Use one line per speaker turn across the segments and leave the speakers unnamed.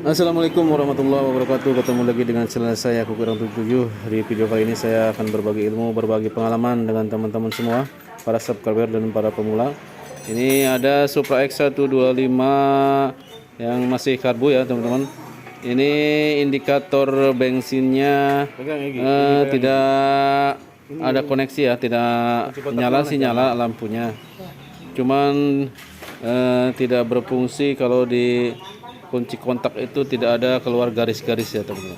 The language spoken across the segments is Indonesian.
Assalamualaikum warahmatullahi wabarakatuh. Ketemu lagi dengan channel saya Kukurang77. Di video kali ini saya akan berbagi ilmu, berbagi pengalaman dengan teman-teman semua, para subscriber dan para pemula. Ini ada Supra X125 yang masih karbu ya teman-teman. Ini indikator bensinnya tidak ada koneksi ya, tidak nyala sih, nyala lampunya. Cuman tidak berfungsi kalau di kunci kontak itu tidak ada keluar garis-garis ya teman-teman.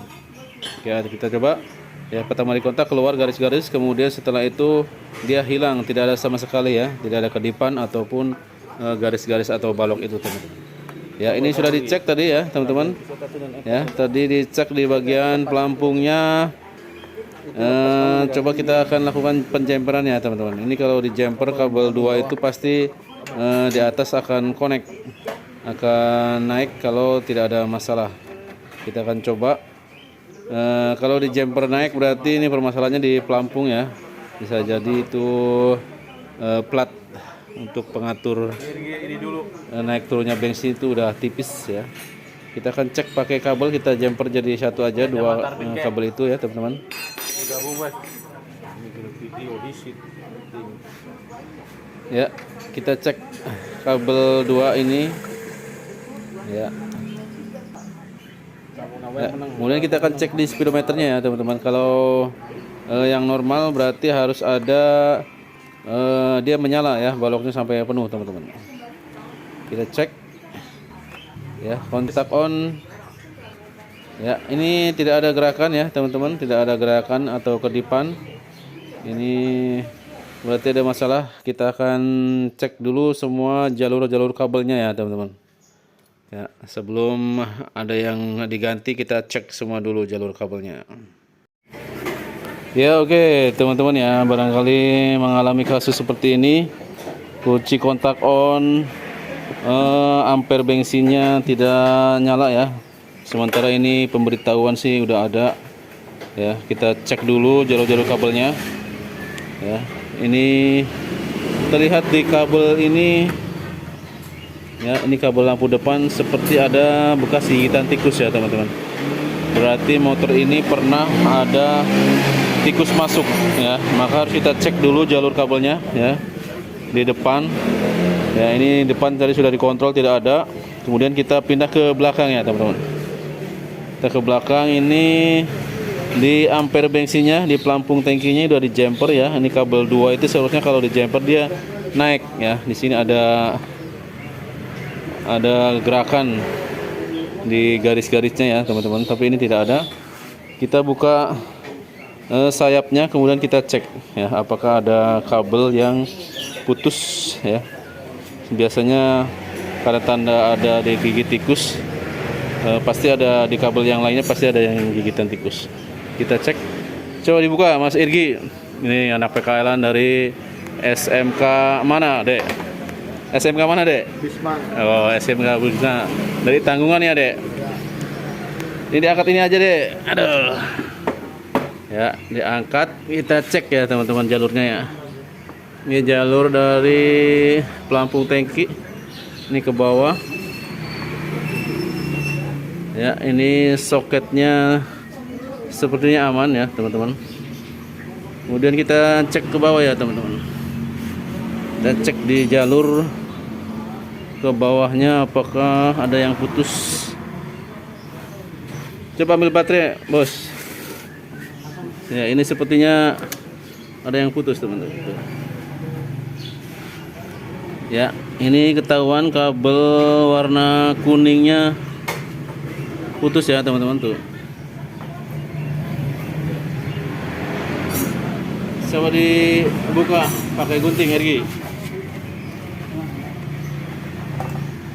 Oke, kita coba ya. Pertama di kontak keluar garis-garis, kemudian setelah itu dia hilang, tidak ada sama sekali ya, tidak ada kedipan ataupun garis-garis atau balok itu teman-teman. Ya, ini sudah dicek tadi ya teman-teman. Ya, tadi dicek di bagian pelampungnya. Coba kita akan lakukan penjemperan ya teman-teman. Ini kalau di jumper kabel 2 itu pasti di atas akan connect, akan naik kalau tidak ada masalah. Kita akan coba. Kalau di jumper naik berarti ini permasalahannya di pelampung ya. Bisa jadi itu plat untuk pengatur naik turunnya bensin itu udah tipis ya. Kita akan cek pakai kabel, kita jumper jadi satu aja, dua kabel itu ya teman-teman. Ya, kita cek kabel 2 ini ya. Kemudian kita akan cek di speedometernya ya teman-teman. Kalau yang normal berarti harus ada dia menyala ya, baloknya sampai penuh teman-teman. Kita cek ya, kontak on ya. Ini tidak ada gerakan ya teman-teman, tidak ada gerakan atau kedipan. Ini berarti ada masalah. Kita akan cek dulu semua jalur-jalur kabelnya ya teman-teman. Ya, sebelum ada yang diganti kita cek semua dulu jalur kabelnya. Ya oke, teman-teman ya, barangkali mengalami kasus seperti ini, kunci kontak on, ampere bensinnya tidak nyala ya. Sementara ini pemberitahuan sih udah ada ya. Kita cek dulu jalur-jalur kabelnya ya. Ini terlihat di kabel ini ya, ini kabel lampu depan seperti ada bekas gigitan tikus ya teman-teman. Berarti motor ini pernah ada tikus masuk ya. Maka harus kita cek dulu jalur kabelnya ya, di depan ya. Ini depan tadi sudah dikontrol tidak ada. Kemudian kita pindah ke belakang ya teman-teman. Kita ke belakang, ini di ampere bensinnya, di pelampung tangkinya udah di jumper ya. Ini kabel 2 itu seharusnya kalau di jumper dia naik ya. Di sini ada gerakan di garis-garisnya ya teman-teman, tapi ini tidak ada. Kita buka sayapnya, kemudian kita cek ya, apakah ada kabel yang putus ya. Biasanya karena tanda ada digigit tikus, pasti ada di kabel yang lainnya, pasti ada yang gigitan tikus. Kita cek, coba dibuka Mas Irgi. Ini anak PKL dari SMK mana dek? SMK mana dek?
Bisman.
Oh, SMK Bisman. Dari Tanggungan ya dek? Ini diangkat ini aja dek. Aduh. Ya, diangkat. Kita cek ya teman-teman jalurnya ya. Ini jalur dari pelampung tangki. Ini ke bawah. Ya, ini soketnya sepertinya aman ya teman-teman. Kemudian kita cek ke bawah ya teman-teman. Kita cek di jalur ke bawahnya apakah ada yang putus. Coba ambil baterai bos ya. Ini sepertinya ada yang putus teman-teman ya. Ini ketahuan kabel warna kuningnya putus ya teman-teman tuh. Coba dibuka pakai gunting Ergi.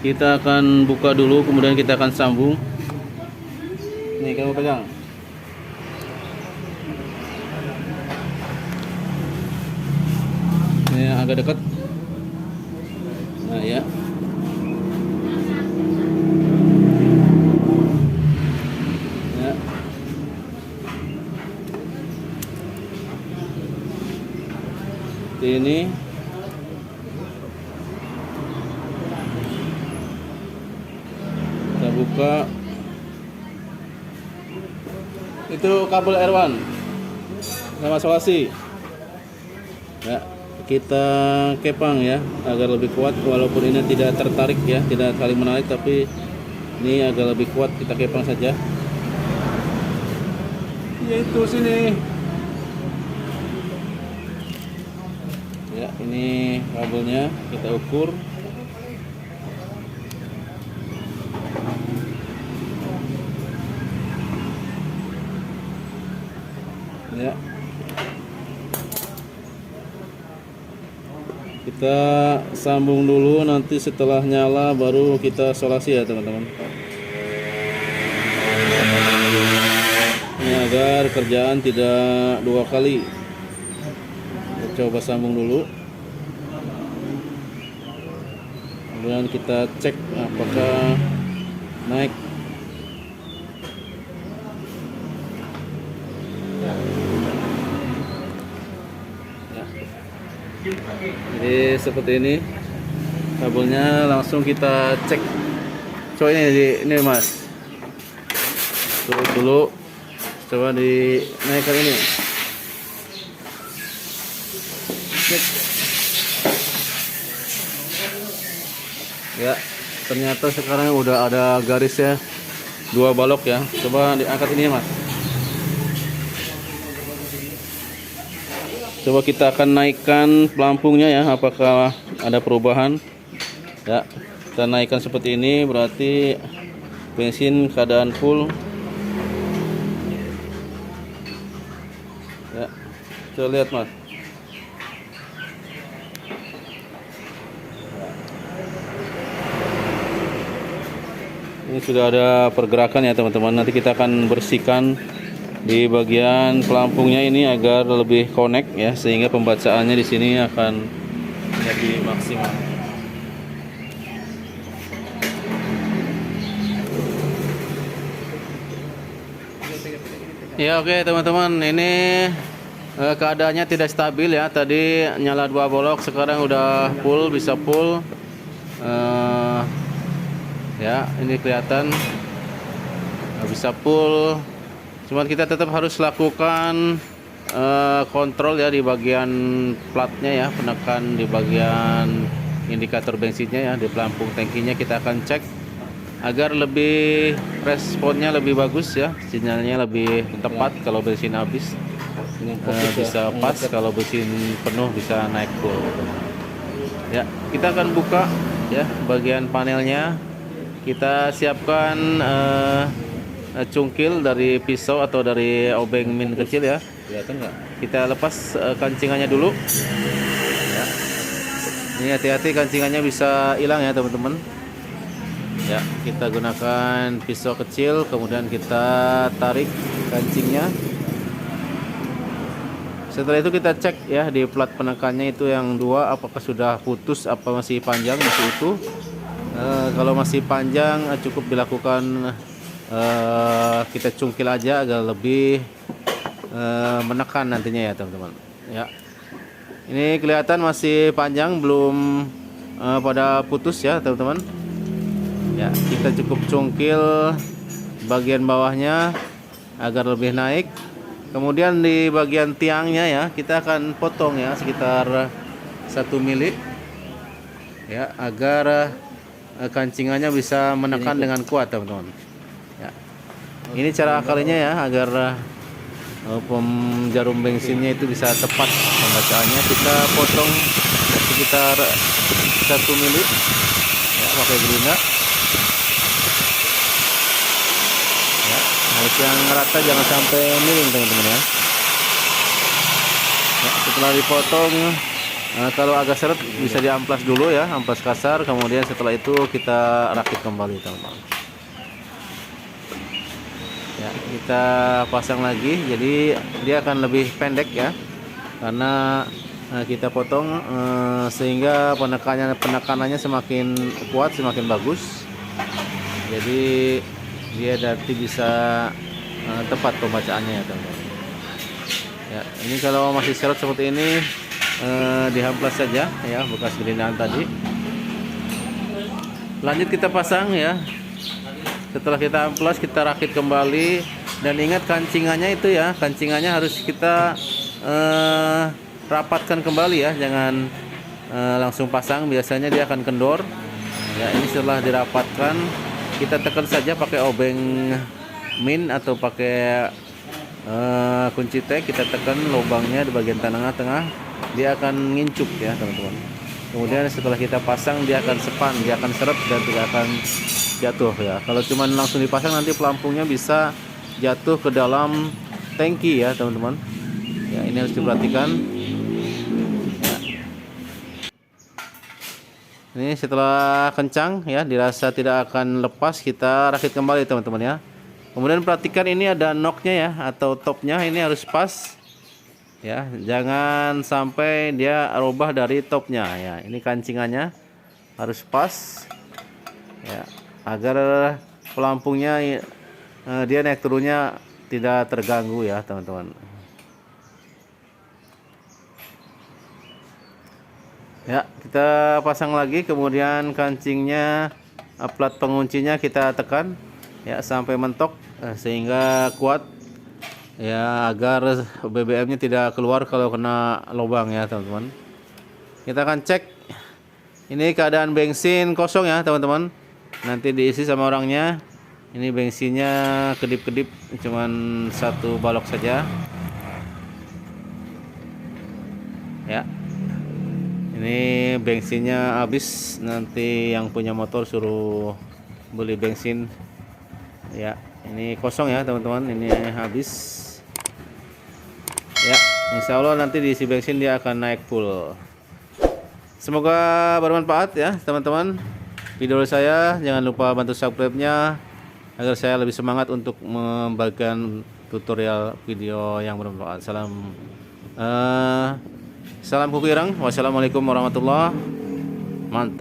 Kita akan buka dulu, kemudian kita akan sambung. Nih kamu pegang. Ini agak dekat. Nah ya. Ya. Ini kita buka Itu kabel R1 sama solasi. Ya, kita kepang ya agar lebih kuat, walaupun ini tidak tertarik ya, tidak saling menarik, tapi ini agak lebih kuat, kita kepang saja. Yaitu sini. Ya, ini kabelnya kita ukur. Ya. Kita sambung dulu, nanti setelah nyala baru kita solasi ya teman-teman. Ini agar kerjaan tidak dua kali. Kita coba sambung dulu. Kemudian kita cek apakah naik. Jadi seperti ini kabelnya, langsung kita cek. Coba ini mas, turun dulu, coba dinaikkan ini. Cek. Ya, ternyata sekarang udah ada garisnya 2 balok ya. Coba diangkat ini mas. Coba kita akan naikkan pelampungnya ya, apakah ada perubahan. Ya, kita naikkan seperti ini, berarti bensin keadaan full. Ya, coba lihat mas. Ini sudah ada pergerakan ya teman-teman. Nanti kita akan bersihkan di bagian pelampungnya ini agar lebih connect ya, sehingga pembacaannya di sini akan lebih maksimal. Ya oke teman-teman, ini keadaannya tidak stabil ya. Tadi nyala 2 bolok, sekarang udah full, bisa full. Ya ini kelihatan bisa full. Cuman kita tetap harus lakukan kontrol ya di bagian platnya ya, penekan di bagian indikator bensinnya ya, di pelampung tangkinya kita akan cek agar lebih responnya lebih bagus ya, sinyalnya lebih tepat kalau bensin habis, bisa pas, kalau bensin penuh bisa naik full. Ya, kita akan buka ya bagian panelnya, kita siapkan cungkil dari pisau atau dari obeng min kecil ya. Kelihatan nggak? Kita lepas kancingannya dulu. Ya. Ini hati-hati kancingannya bisa hilang ya teman-teman. Ya, kita gunakan pisau kecil, kemudian kita tarik kancingnya. Setelah itu kita cek ya di plat penekannya itu yang 2, apakah sudah putus, apa masih panjang, masih utuh. Kalau masih panjang cukup dilakukan kita cungkil aja agar lebih menekan nantinya ya teman-teman. Ya, ini kelihatan masih panjang, belum pada putus ya teman-teman. Ya, kita cukup cungkil bagian bawahnya agar lebih naik. Kemudian di bagian tiangnya ya kita akan potong ya sekitar 1 mili ya, agar kancingannya bisa menekan dengan kuat teman-teman. Ya. Ini cara akalinya ya, agar jarum bensinnya itu bisa tepat pembacaannya. Kita potong sekitar 1 mili ya, pakai gerinda ya, harus yang rata, jangan sampai miring teman-teman ya. Ya, setelah dipotong, kalau agak seret bisa diamplas dulu ya, amplas kasar, kemudian setelah itu kita rakit kembali teman-teman. Ya, kita pasang lagi, jadi dia akan lebih pendek ya, karena kita potong sehingga penekanannya semakin kuat, semakin bagus. Jadi dia nanti bisa tepat pembacaannya ya teman-teman. Ya, ini kalau masih seret seperti ini, dihamplas saja ya bekas gerindaan tadi. Lanjut kita pasang ya. Setelah kita amplas, kita rakit kembali Dan ingat kancingannya itu ya, kancingannya harus kita rapatkan kembali ya, jangan langsung pasang, biasanya dia akan kendor. Ya, ini setelah dirapatkan kita tekan saja pakai obeng min atau pakai kunci T, kita tekan lubangnya di bagian tengah-tengah, dia akan ngincup ya teman-teman. Kemudian setelah kita pasang dia akan sepan, dia akan seret dan tidak akan jatuh ya. Kalau cuman langsung dipasang nanti pelampungnya bisa jatuh ke dalam tangki ya teman-teman. Ya, ini harus diperhatikan. Ya. Ini setelah kencang ya, dirasa tidak akan lepas, kita rakit kembali teman-teman ya. Kemudian perhatikan ini ada knocknya ya, atau topnya ini harus pas ya, jangan sampai dia rubah dari topnya ya. Ini kancingannya harus pas ya, agar pelampungnya dia naik turunnya tidak terganggu ya teman-teman. Ya, kita pasang lagi, kemudian kancingnya, plat penguncinya kita tekan ya sampai mentok sehingga kuat ya, agar BBM-nya tidak keluar kalau kena lubang ya teman-teman. Kita akan cek ini keadaan bensin kosong ya teman-teman, nanti diisi sama orangnya. Ini bensinnya kedip-kedip, cuman 1 balok saja ya. Ini bensinnya habis, nanti yang punya motor suruh beli bensin ya. Ini kosong ya teman-teman, ini habis ya. Insya Allah nanti diisi bensin dia akan naik full. Semoga bermanfaat ya teman-teman video saya. Jangan lupa bantu subscribe-nya agar saya lebih semangat untuk membagikan tutorial video yang bermanfaat. Salam kuku ireng. Wassalamualaikum warahmatullahi wabarakatuh. Mantap.